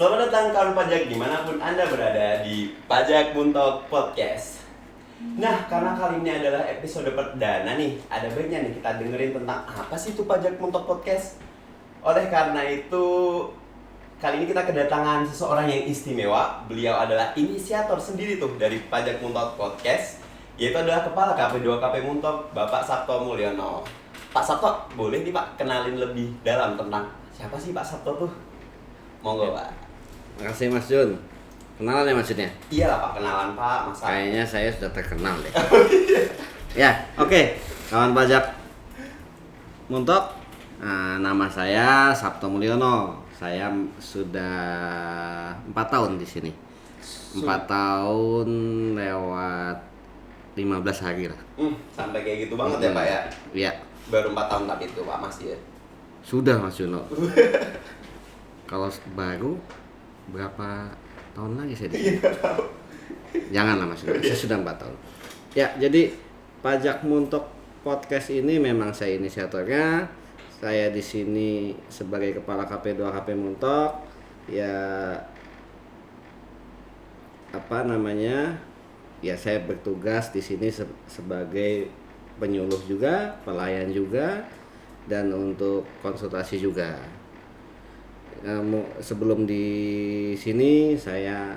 Selamat datang kawan pajak dimanapun Anda berada di Pajak Muntok Podcast. Nah, karena kali ini adalah episode perdana nih, ada baiknya nih kita dengerin tentang apa sih itu Pajak Muntok Podcast. Oleh karena itu, kali ini kita kedatangan seseorang yang istimewa. Beliau adalah inisiator sendiri tuh dari Pajak Muntok Podcast, yaitu adalah Kepala KP2 KP Muntok, Bapak Sabto Mulyono. Pak Sabto, boleh nih Pak kenalin lebih dalam tentang siapa sih Pak Sabto tuh? Monggo Pak. Makasih Mas Jun. Kenalan ya maksudnya? Iya lah Pak, kenalan Pak. Masa? Kayaknya saya sudah terkenal deh. Ya, oke. Kawan pajak Muntok, nama saya Sabto Mulyono. Saya sudah 4 tahun di sini. 4 tahun lewat 15 hari lah. Sampai kayak gitu banget ya Pak ya? Iya. Baru 4 tahun tapi itu Pak masih ya? Sudah Mas Juno. Kalau baru berapa tahun lagi saya di sini? Janganlah Mas Juno, saya sudah 4 tahun. Ya, jadi Pajak Muntok Podcast ini memang saya inisiatornya. Saya di sini sebagai Kepala KP2 KP Muntok. Ya Ya saya bertugas di sini sebagai penyuluh juga, pelayan juga, dan untuk konsultasi juga. Sebelum di sini saya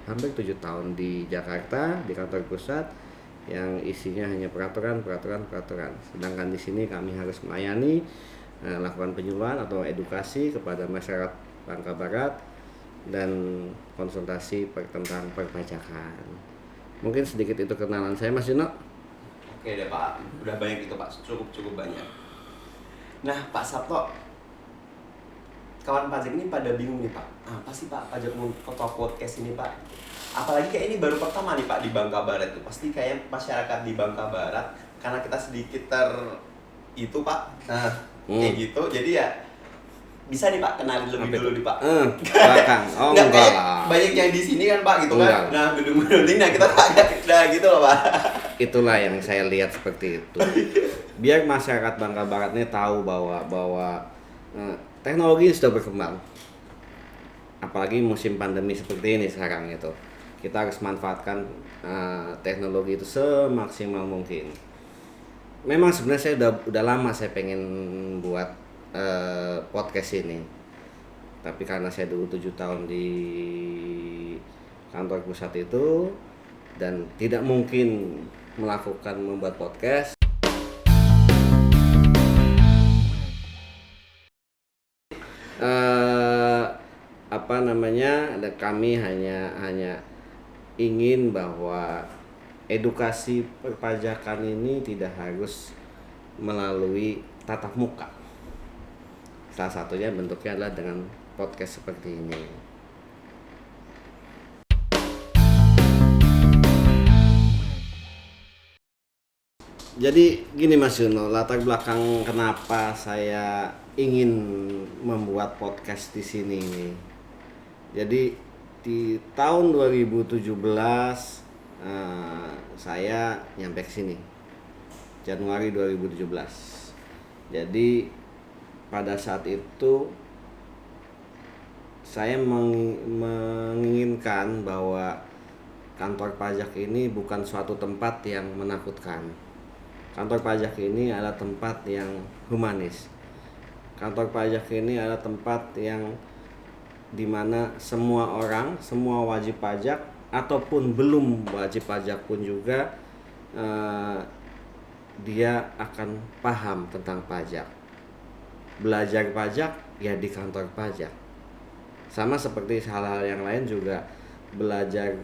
hampir 7 tahun di Jakarta di kantor pusat yang isinya hanya peraturan. Sedangkan di sini kami harus melayani, lakukan penyuluhan atau edukasi kepada masyarakat Bangka Barat dan konsultasi tentang perpajakan. Mungkin sedikit itu kenalan saya Mas Juno. Oke deh Pak, udah banyak itu Pak, cukup banyak. Nah Pak Sabto, kawan pajak ini pada bingung nih Pak, apa sih Pak Pajak Muntok Podcast ini Pak? Apalagi kayak ini baru pertama nih Pak di Bangka Barat tuh, pasti kayak masyarakat di Bangka Barat karena kita sedikit itu Pak, kayak gitu, jadi ya bisa nih Pak kenalin lebih dulu nih Pak. Belakang. Oh enggak lah. Banyak yang di sini kan Pak gitu enggak. Kan. Nah gedung-gedung ini kita udah gitu loh Pak. Itulah yang saya lihat seperti itu. Biar masyarakat Bangka Barat ini tahu bahwa teknologi sudah berkembang. Apalagi musim pandemi seperti ini sekarang itu. Kita harus manfaatkan teknologi itu semaksimal mungkin. Memang sebenarnya saya udah lama saya pengen buat podcast ini. Tapi karena saya dulu 7 tahun di kantor pusat itu dan tidak mungkin membuat podcast. Kami hanya ingin bahwa edukasi perpajakan ini tidak harus melalui tatap muka. Salah satunya bentuknya adalah dengan podcast seperti ini. Jadi gini Mas Juno, latar belakang kenapa saya ingin membuat podcast di sini. Jadi di tahun 2017 saya nyampe ke sini. Januari 2017. Jadi pada saat itu saya menginginkan bahwa kantor pajak ini bukan suatu tempat yang menakutkan. Kantor pajak ini adalah tempat yang humanis. Kantor pajak ini adalah tempat yang dimana semua orang, semua wajib pajak ataupun belum wajib pajak pun juga dia akan paham tentang pajak. Belajar pajak ya di kantor pajak. Sama seperti hal-hal yang lain juga belajar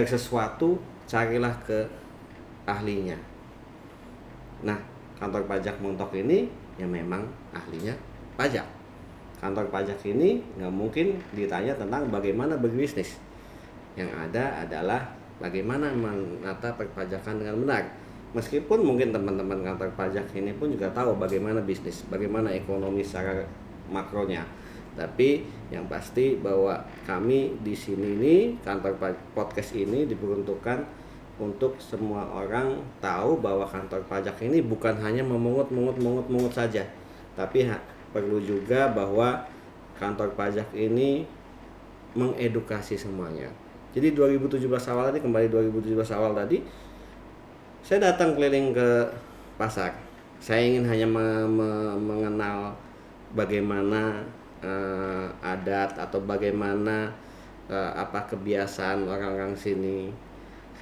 sesuatu, carilah ke ahlinya. Nah, kantor pajak Muntok ini ya memang ahlinya pajak. Kantor pajak ini nggak mungkin ditanya tentang bagaimana berbisnis. Yang ada adalah bagaimana menata perpajakan dengan benar. Meskipun mungkin teman-teman kantor pajak ini pun juga tahu bagaimana bisnis, bagaimana ekonomi secara makronya. Tapi yang pasti bahwa kami di sini ini kantor podcast ini diperuntukkan untuk semua orang tahu bahwa kantor pajak ini bukan hanya memungut saja, tapi perlu juga bahwa kantor pajak ini mengedukasi semuanya. Jadi 2017 awal tadi, kembali 2017 awal tadi, saya datang keliling ke pasar. Saya ingin hanya mengenal bagaimana adat atau bagaimana apa kebiasaan orang-orang sini.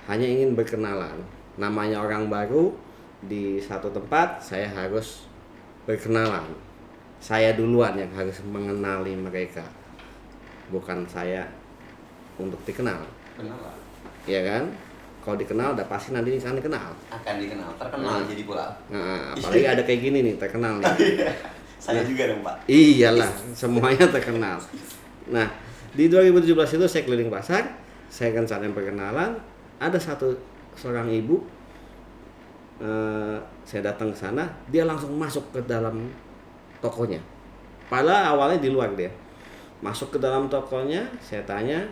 Hanya ingin berkenalan. Namanya orang baru di satu tempat, saya harus berkenalan. Saya duluan yang harus mengenali mereka, bukan saya untuk dikenal. Kenapa? Ya kan? Kalau dikenal udah pasti nanti akan dikenal. Akan dikenal, terkenal jadi pula. Nah, apalagi ada kayak gini nih, terkenal nih. Saya juga dong, Pak. Iyalah, semuanya terkenal. Nah, di 2017 itu saya keliling pasar, saya kan saling perkenalan. Ada seorang ibu, saya datang ke sana, dia langsung masuk ke dalam tokonya. Padahal awalnya di luar dia. Masuk ke dalam tokonya, saya tanya,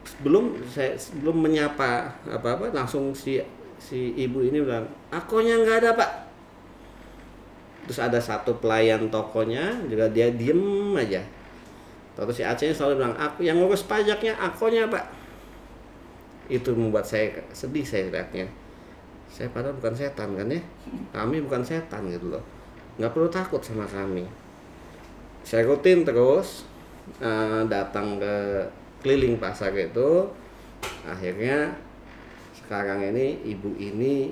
sebelum menyapa apa-apa, langsung si ibu ini bilang, akonya nggak ada pak. Terus ada satu pelayan tokonya juga, dia diem aja. Terus si Acehnya selalu bilang, aku yang ngurus pajaknya, akonya pak. Itu membuat saya sedih, saya lihatnya. Saya padahal bukan setan kan ya, kami bukan setan gitu loh, nggak perlu takut sama kami. Saya rutin terus datang ke keliling pasar itu. Akhirnya sekarang ini ibu ini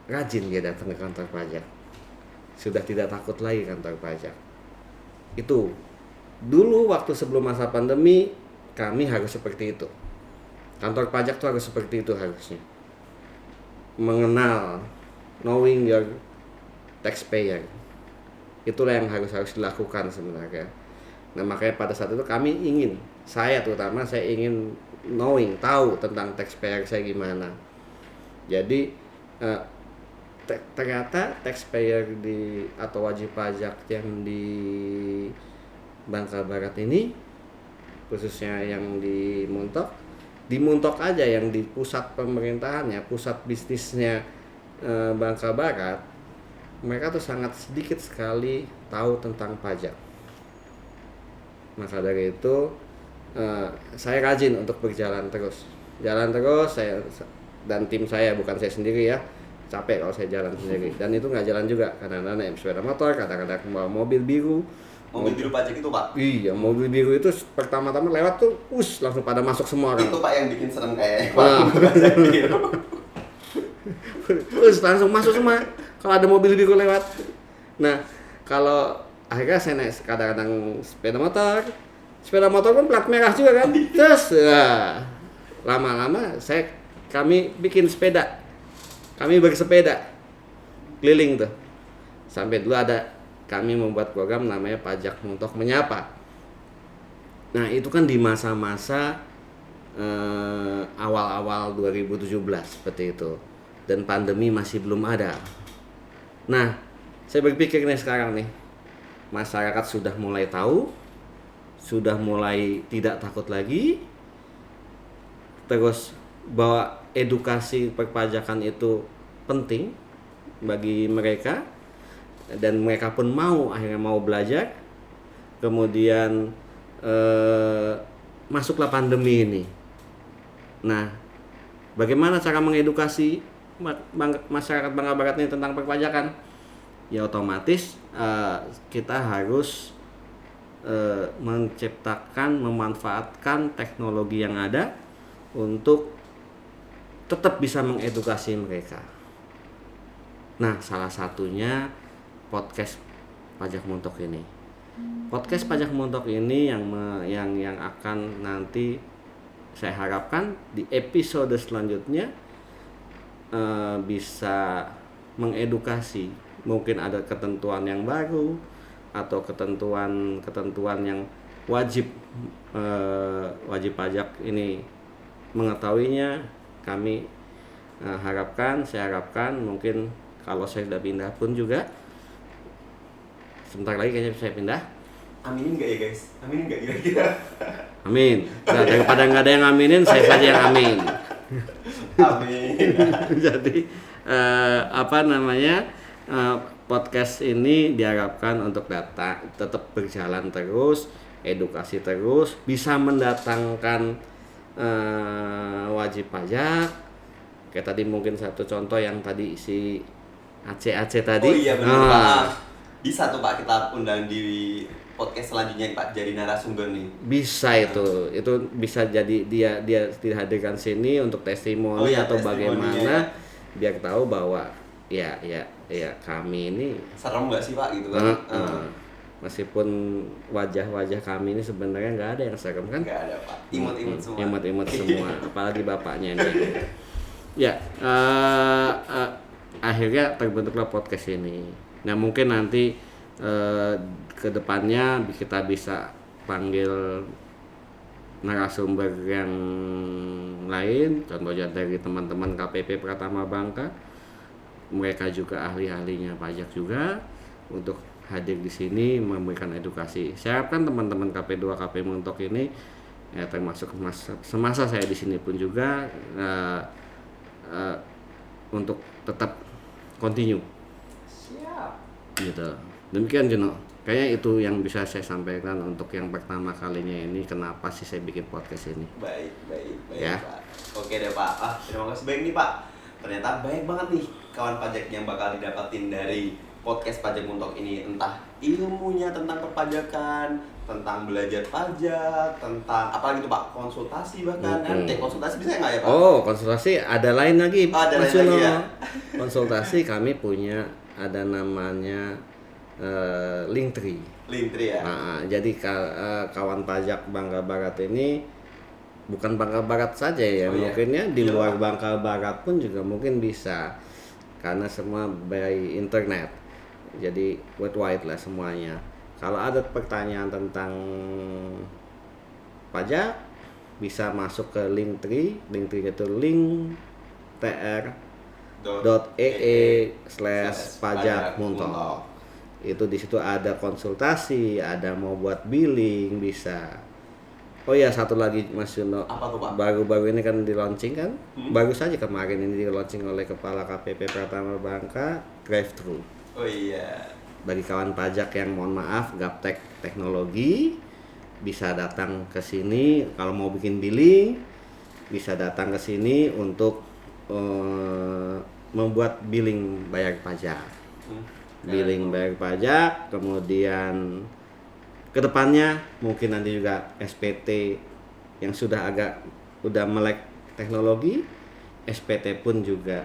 rajin dia datang ke kantor pajak, sudah tidak takut lagi kantor pajak. Itu dulu waktu sebelum masa pandemi kami harus seperti itu. Kantor pajak tuh harus seperti itu harusnya. Mengenal, knowing your taxpayer. Itulah yang harus dilakukan sebenarnya. Nah, makanya pada saat itu kami ingin, saya terutama saya ingin knowing, tahu tentang taxpayer saya gimana. Jadi ternyata taxpayer atau wajib pajak yang di Bangka Barat ini, khususnya yang di Muntok aja, yang di pusat pemerintahannya, pusat bisnisnya Bangka Barat, mereka tuh sangat sedikit sekali tahu tentang pajak. Maka dari itu saya rajin untuk berjalan terus. Saya dan tim saya, bukan saya sendiri ya. Capek kalau saya jalan sendiri. Dan itu nggak jalan juga, kadang-kadang naik sepeda motor, kadang-kadang bawa mobil biru. Mobil biru pajak itu pak? Iya, mobil biru itu pertama-tama lewat tuh, langsung pada masuk semua orang. Itu pak yang bikin serem kayak pajak biru. Langsung masuk semua kalau ada mobil biru lewat. Nah, kalau akhirnya saya naik kadang-kadang sepeda motor pun plat merah juga kan. Terus lama-lama kami bikin sepeda. Kami bersepeda keliling tuh. Sampai dulu kami membuat program namanya Pajak Muntok Menyapa. Nah, itu kan di masa-masa awal-awal 2017 seperti itu. Dan pandemi masih belum ada. Nah, saya berpikir nih sekarang nih, masyarakat sudah mulai tahu, sudah mulai tidak takut lagi, terus bahwa edukasi perpajakan itu penting bagi mereka, dan mereka pun akhirnya mau belajar. Kemudian masuklah pandemi ini. Nah, bagaimana cara mengedukasi masyarakat Bangka Barat ini tentang perpajakan? Ya otomatis kita harus memanfaatkan teknologi yang ada untuk tetap bisa mengedukasi mereka. Nah, salah satunya podcast Pajak Muntok ini. Podcast Pajak Muntok ini yang akan nanti saya harapkan di episode selanjutnya bisa mengedukasi. Mungkin ada ketentuan yang baru atau ketentuan yang wajib pajak ini mengetahuinya. Saya harapkan mungkin kalau saya sudah pindah pun juga, sebentar lagi kayaknya saya pindah. Aminin nggak ya guys? Aminin nggak kira-kira? Amin. Nah, daripada nggak ada yang aminin, saya saja yang amin. Amin. Jadi podcast ini diharapkan untuk data tetap berjalan terus, edukasi terus, bisa mendatangkan wajib pajak. Kayak tadi mungkin satu contoh yang tadi si AC tadi. Oh iya benar Pak. Bisa tuh Pak kita undang di podcast selanjutnya Pak jadi narasumber nih. Bisa itu bisa jadi dia dihadirkan sini untuk testimoni atau bagaimana biar tahu bahwa ya kami ini serem nggak sih Pak gitu kan? Meskipun wajah-wajah kami ini sebenarnya nggak ada yang serem kan? Nggak ada Pak, imut-imut semua. Imut-imut semua, apalagi bapaknya ini. Ya, akhirnya terbentuklah podcast ini. Nah mungkin nanti ke depannya kita bisa panggil narasumber yang lain, contohnya dari teman-teman KPP Pratama Bangka. Mereka juga ahli-ahlinya pajak juga untuk hadir di sini memberikan edukasi. Saya harapkan teman-teman KP2 KP Muntok ini ya termasuk semasa saya di sini pun juga untuk tetap continue. Siap. Gitu. Demikian Juno. Kayaknya itu yang bisa saya sampaikan untuk yang pertama kalinya ini kenapa sih saya bikin podcast ini. Baik Ya. Pak. Oke deh Pak. Terima kasih banyak nih Pak. Ternyata banyak banget nih kawan pajak yang bakal didapatin dari podcast Pajak Muntok ini, entah ilmunya tentang perpajakan, tentang belajar pajak, tentang apa gitu Pak, konsultasi bahkan konsultasi bisa nggak ya Pak? Oh, konsultasi ada lain lagi. Ada lain lagi ya. Konsultasi kami punya ada namanya Linktree. Linktree ya. Nah, jadi kawan pajak Bangka Barat ini bukan Bangka Barat saja ya, mungkinnya di luar Bangka Barat pun juga mungkin bisa, karena semua by internet. Jadi worldwide lah semuanya. Kalau ada pertanyaan tentang pajak bisa masuk ke Linktree. Linktree itu linktr.ee/pajakmuntok. Itu di situ ada konsultasi, ada mau buat billing bisa. Oh ya, satu lagi Mas Yuno. Apa tuh Pak? Baru-baru ini kan di launching kan? Baru saja kemarin ini di launching oleh Kepala KPP Pratama Bangka, drive thru. Oh iya. Bagi kawan pajak yang mohon maaf gaptek teknologi bisa datang ke sini kalau mau bikin billing, bisa datang ke sini untuk membuat billing bayar pajak. Billing bayar pajak, kemudian kedepannya mungkin nanti juga SPT yang udah melek teknologi, SPT pun juga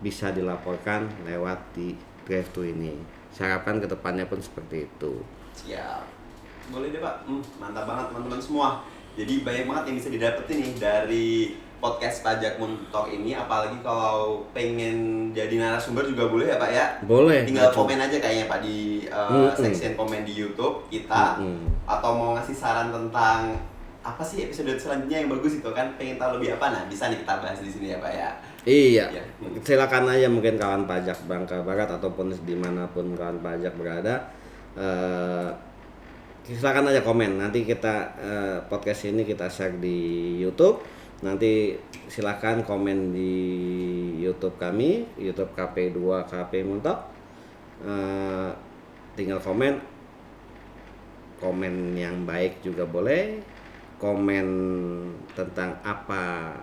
bisa dilaporkan lewat di drive-thru ini. Saya harapkan kedepannya pun seperti itu. Siap. Boleh deh Pak. Mantap banget teman-teman semua. Jadi banyak banget yang bisa didapetin nih dari podcast Pajak Muntok ini, apalagi kalau pengen jadi narasumber juga boleh ya Pak ya? Boleh. Tinggal komen aja kayaknya Pak di section komen di YouTube kita, atau mau ngasih saran tentang apa sih episode selanjutnya yang bagus itu kan, pengen tahu lebih apa, nah bisa nih kita bahas di sini ya Pak ya. Iya, silakan aja mungkin kawan pajak Bangka Barat ataupun dimanapun kawan pajak berada, silakan aja komen. Nanti kita podcast ini kita share di YouTube. Nanti silakan komen di YouTube kami, YouTube KP2 KP Muntok. Tinggal komen yang baik juga boleh, komen tentang apa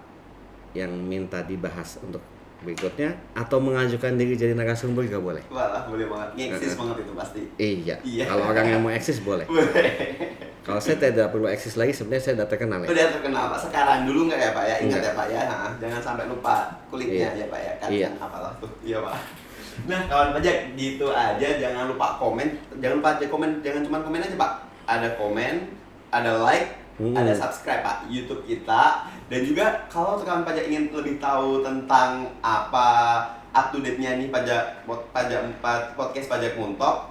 yang minta dibahas untuk berikutnya, atau mengajukan diri jadi narasumber juga boleh. Wah, boleh banget. Eksis banget itu pasti. Iya. Kalau orang yang mau eksis boleh. Kalau saya tidak perlu eksis lagi, sebenarnya saya udah terkenal ya. Udah terkenal Pak. Sekarang dulu nggak ya Pak ya? Ingat ya Pak ya. Nah, jangan sampai lupa kulitnya ya Pak ya. Kalian apalah tuh. Iya Pak. Nah, kawan pajak gitu aja. Jangan lupa komen. Jangan lupa aja komen. Jangan cuma komen aja Pak. Ada komen, ada like, ada subscribe Pak YouTube kita. Dan juga kalau kawan pajak ingin lebih tahu tentang apa up to date-nya nih podcast Pajak Muntok,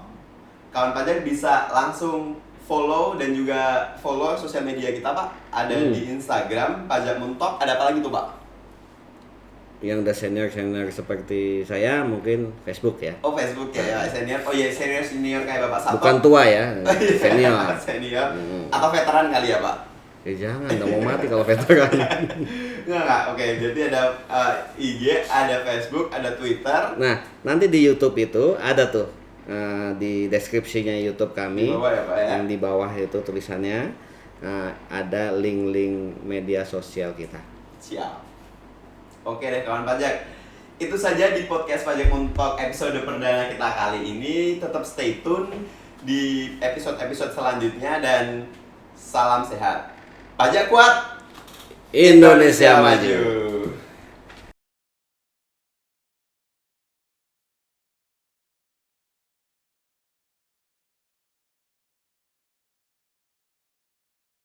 kawan pajak bisa langsung follow dan juga follow sosial media kita Pak. Ada di Instagram Pajak Muntok. Ada apa lagi tuh Pak? Yang udah senior seperti saya mungkin Facebook ya. Oh Facebook ya, senior. Oh iya senior kayak Bapak Sato. Bukan tua ya, senior. Senior. Atau veteran kali ya Pak? Ya jangan, nggak mau mati kalau veteran. Enggak. Oke, jadi ada IG, ada Facebook, ada Twitter. Nah, nanti di YouTube itu ada tuh di deskripsinya YouTube kami. Di bawah ya, Pak, ya? Yang di bawah itu tulisannya ada link-link media sosial kita. Siap. Oke deh kawan pajak. Itu saja di podcast Pajak Mentok episode perdana kita kali ini. Tetap stay tune di episode-episode selanjutnya dan salam sehat. Pajak kuat, Indonesia maju.